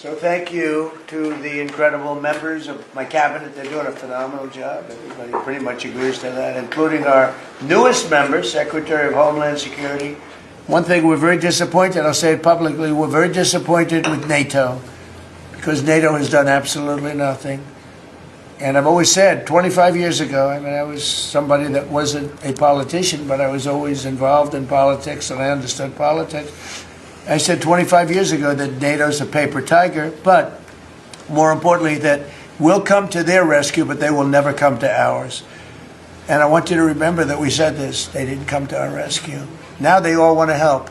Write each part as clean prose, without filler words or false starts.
So thank you to the incredible members of my cabinet. They're doing a phenomenal job. Everybody pretty much agrees to that, including our newest member, Secretary of Homeland Security. One thing we're very disappointed, I'll say it publicly, we're very disappointed with NATO because NATO has done absolutely nothing. And I've always said, 25 years ago, I was somebody that wasn't a politician, but I was always involved in politics and I understood politics. I said 25 years ago that NATO's a paper tiger, but more importantly, that we'll come to their rescue, but they will never come to ours. And I want you to remember that we said this. They didn't come to our rescue. Now they all want to help.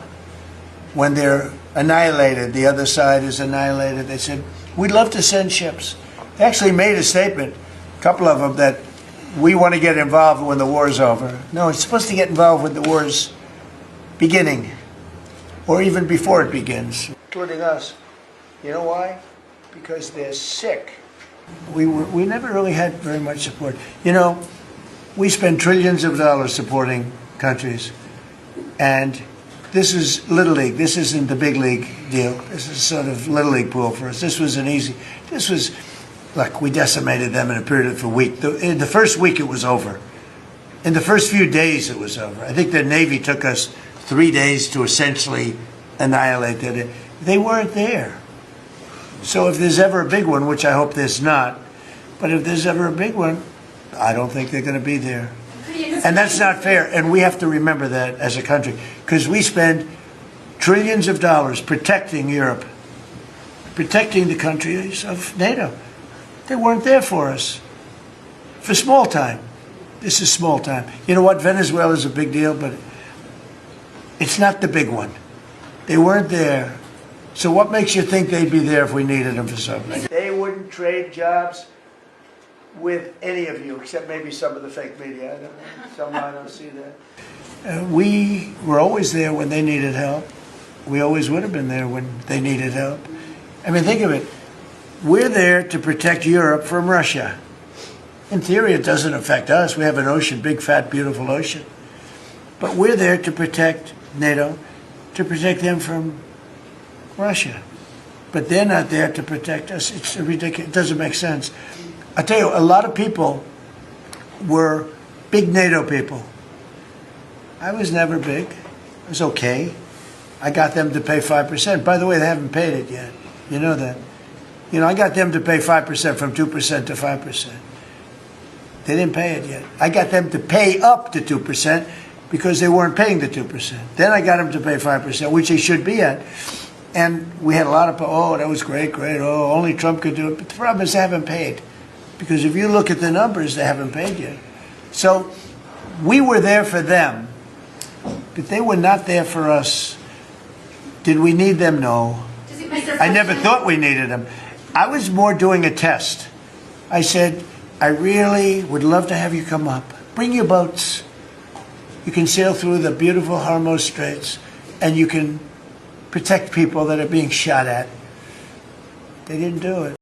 When they're annihilated, the other side is annihilated, they said, we'd love to send ships. They actually made a statement, a couple of them, that we want to get involved when the war's over. No, it's supposed to get involved when the war's beginning, or even before it begins, including us. You know why? Because they're sick. We never really had very much support. You know, we spend trillions of dollars supporting countries, and this is Little League. This isn't the big league deal. This is sort of Little League pool for us. This was look, we decimated them in a period of a week. In the first week, it was over. In the first few days, it was over. I think the Navy took us 3 days to essentially annihilate it. They weren't there. So if there's ever a big one, which I hope there's not, but if there's ever a big one, I don't think they're going to be there. And that's not fair. And we have to remember that as a country, because we spend trillions of dollars protecting Europe, protecting the countries of NATO. They weren't there for us. For small time. This is small time. You know what? Venezuela is a big deal, but it's not the big one. They weren't there. So what makes you think they'd be there if we needed them for something? They wouldn't trade jobs with any of you, except maybe some of the fake media. I don't know. Somehow I don't see that. We were always there when they needed help. We always would have been there when they needed help. I mean, think of it. We're there to protect Europe from Russia. In theory, it doesn't affect us. We have an ocean, big, fat, beautiful ocean. But we're there to protect NATO, to protect them from Russia. But they're not there to protect us. It's ridiculous. It doesn't make sense. I tell you, a lot of people were big NATO people. I was never big. I was okay. I got them to pay 5%. By the way, they haven't paid it yet. You know that. You know, I got them to pay 5% from 2% to 5%. They didn't pay it yet. I got them to pay up to 2% because they weren't paying the 2%. Then I got them to pay 5%, which they should be at. And we had a lot of, oh, that was great, great. Oh, only Trump could do it. But the problem is they haven't paid. Because if you look at the numbers, they haven't paid yet. So we were there for them, but they were not there for us. Did we need them? No. I never thought we needed them. I was more doing a test. I said, I really would love to have you come up. Bring your boats. You can sail through the beautiful Hormuz Straits, and you can protect people that are being shot at. They didn't do it.